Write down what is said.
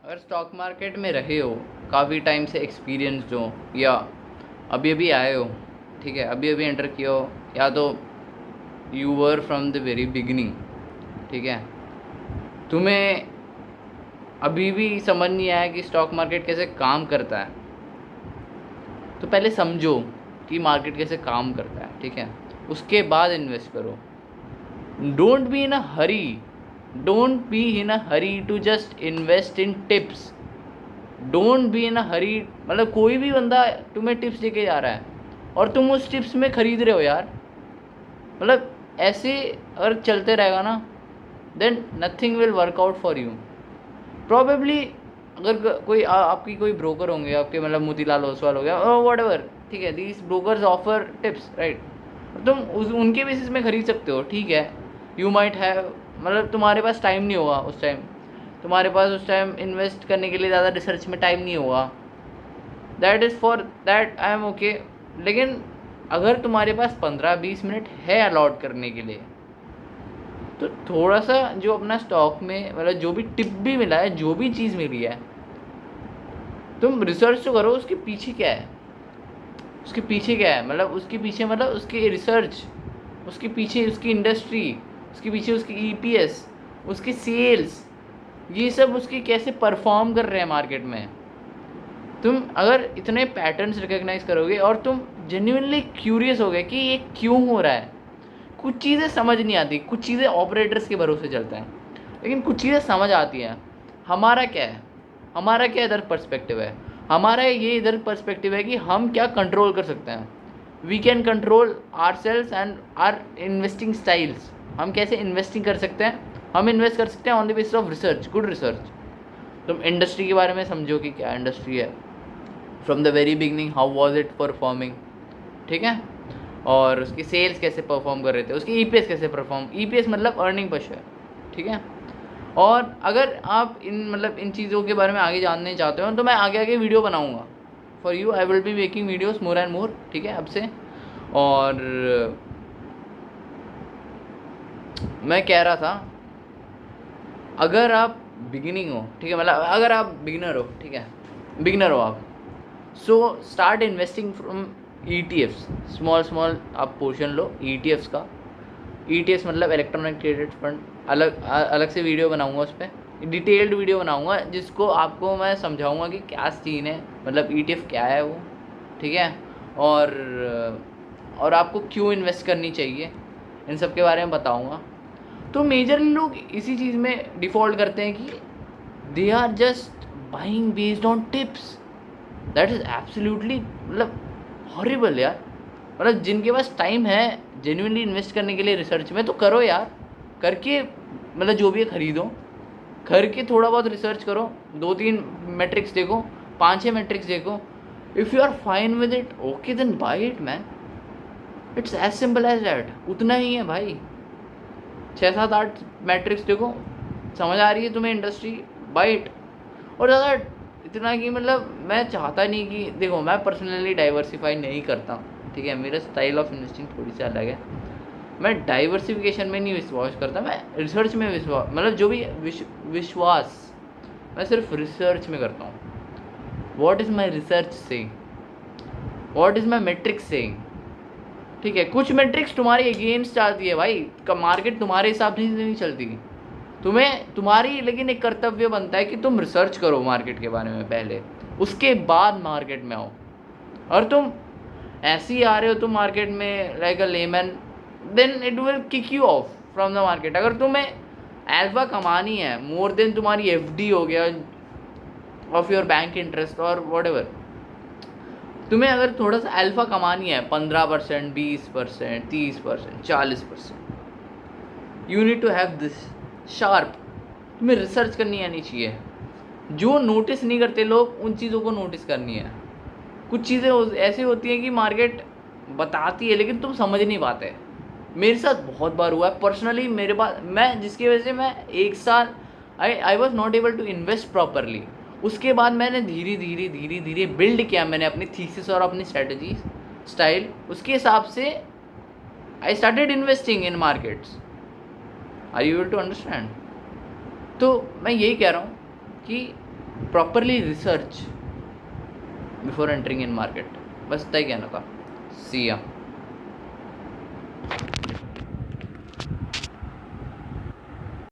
अगर stock market में रहे हो, काफ़ी टाइम से एक्सपीरियंस्ड हो, या अभी अभी आए हो, ठीक है, अभी अभी एंटर किया हो, या तो you were from the very beginning, ठीक है, तुम्हें अभी भी समझ नहीं आया कि स्टॉक मार्केट कैसे काम करता है, तो पहले समझो कि मार्केट कैसे काम करता है, ठीक है, उसके बाद इन्वेस्ट करो। Don't be in a hurry, don't be in a hurry to just invest in tips. Don't be in a hurry, मतलब कोई भी बंदा तुम्हें टिप्स देके जा रहा है और तुम उस टिप्स में खरीद रहे हो यार, मतलब ऐसे अगर चलते रहेगा ना, then nothing will work out for you probably. अगर कोई आपकी कोई ब्रोकर होंगे आपके, मतलब मोतीलाल ओसवाल हो गया और वट एवर, ठीक है, these brokers offer tips, right, तुम उनके बेसिस में खरीद सकते हो, ठीक है। यू माइट हैव, मतलब तुम्हारे पास टाइम नहीं होगा उस टाइम, तुम्हारे पास उस टाइम इन्वेस्ट करने के लिए ज़्यादा रिसर्च में टाइम नहीं होगा, that is for that I am okay. लेकिन अगर तुम्हारे पास 15-20 मिनट है अलॉट करने के लिए, तो थोड़ा सा जो अपना स्टॉक में, मतलब जो भी टिप भी मिला है, जो भी चीज़ मिली है, तुम रिसर्च तो करो उसके पीछे क्या है, उसके पीछे क्या है, मतलब उसके पीछे, मतलब उसकी रिसर्च, उसके पीछे उसकी इंडस्ट्री, उसके पीछे उसकी ईपीएस, उसकी सेल्स, ये सब उसके कैसे परफॉर्म कर रहे हैं मार्केट में। तुम अगर इतने पैटर्न्स रिकग्नाइज करोगे और तुम जेन्युइनली क्यूरियस हो गए कि ये क्यों हो रहा है, कुछ चीज़ें समझ नहीं आती, कुछ चीज़ें ऑपरेटर्स के भरोसे चलता है, लेकिन कुछ चीज़ें समझ आती हैं। हमारा क्या है, हमारा क्या इधर पर्सपेक्टिव है, हमारा ये इधर पर्सपेक्टिव है कि हम क्या कंट्रोल कर सकते हैं। We can control our sales and our investing styles. हम कैसे इन्वेस्टिंग कर सकते हैं, हम इन्वेस्ट कर सकते हैं on the basis of research, good research. तुम इंडस्ट्री के बारे में समझो कि क्या इंडस्ट्री है, from the very beginning how was it performing, ठीक है, और उसकी सेल्स कैसे परफॉर्म कर रहे थे, उसकी ईपीएस कैसे परफॉर्म, ईपीएस मतलब अर्निंग पर शेयर, ठीक है। और अगर आप इन, मतलब इन चीज़ों के बारे में आगे जानने चाहते हो, तो मैं आगे आगे वीडियो बनाऊंगा for you, I will be making videos more and more, ठीक है, अब से। और मैं कह रहा था, अगर आप बिगिनिंग हो, ठीक है, मतलब अगर आप बिगिनर हो, ठीक है, बिगिनर हो आप, so start investing from ETFs, small small आप पोर्शन लो ईटीएफ्स का। ईटीएफ्स मतलब इलेक्ट्रॉनिक ट्रेडेड फंड, अलग अलग से वीडियो बनाऊंगा, उस पर डिटेल्ड वीडियो बनाऊंगा, जिसको आपको मैं समझाऊंगा कि क्या सीन है, मतलब ईटीएफ क्या है वो, ठीक है, और आपको क्यों इन्वेस्ट करनी चाहिए, इन सब के बारे में बताऊंगा। तो मेजरली लोग इसी चीज़ में डिफ़ॉल्ट करते हैं कि they are just buying based on tips, that is absolutely, मतलब हॉरिबल यार। मतलब जिनके पास टाइम है जेन्युइनली इन्वेस्ट करने के लिए रिसर्च में, तो करो यार, करके मतलब जो भी है खरीदो, करके थोड़ा बहुत रिसर्च करो, 2-3 मैट्रिक्स देखो, 5-6 मैट्रिक्स देखो, if you are fine with it, okay, then buy it man, it's as simple as that, उतना ही है भाई। 6-7-8 मैट्रिक्स देखो, समझ आ रही है तुम्हें इंडस्ट्री, बाय इट। और ज़्यादा इतना कि, मतलब मैं चाहता नहीं कि, देखो मैं पर्सनली डाइवर्सिफाई नहीं करता, ठीक है, मेरा स्टाइल ऑफ इन्वेस्टिंग थोड़ी सी अलग है, मैं डाइवर्सिफिकेशन में नहीं विश्वास करता, मैं रिसर्च में विश्वास, मतलब जो भी विश्वास मैं सिर्फ रिसर्च में करता हूँ। वॉट इज़ माई रिसर्च से, वॉट इज़ माई मेट्रिक्स से, ठीक है। कुछ मेट्रिक्स तुम्हारी अगेंस्ट आती है भाई, मार्केट तुम्हारे हिसाब से नहीं चलती, तुम्हें तुम्हारी लेकिन एक कर्तव्य बनता है कि तुम रिसर्च करो मार्केट के बारे में पहले, उसके बाद मार्केट में आओ। और तुम ऐसे ही आ रहे हो तुम मार्केट में like a layman, then it will kick you off from the market. अगर तुम्हें अल्फा कमानी है मोर देन तुम्हारी एफडी हो गया ऑफ योर बैंक इंटरेस्ट और वॉट एवर, तुम्हें अगर थोड़ा सा अल्फा कमानी है 15%, 20%, 30%, 40%, you need to have this sharp, तुम्हें रिसर्च करनी आनी चाहिए। जो नोटिस नहीं करते लोग, उन चीज़ों को नोटिस करनी है। कुछ चीज़ें ऐसी होती हैं कि मार्केट बताती है लेकिन तुम समझ नहीं पाते। मेरे साथ बहुत बार हुआ है पर्सनली, मेरे पास, मैं जिसकी वजह से मैं 1 साल I was not able to invest properly. उसके बाद मैंने धीरे धीरे धीरे धीरे बिल्ड किया, मैंने अपनी थीसिस और अपनी स्ट्रेटजी स्टाइल, उसके हिसाब से I started investing in markets. Are you able to understand? तो मैं यही कह रहा हूँ कि properly research before entering in market. बस इतना ही कहना था. सी या.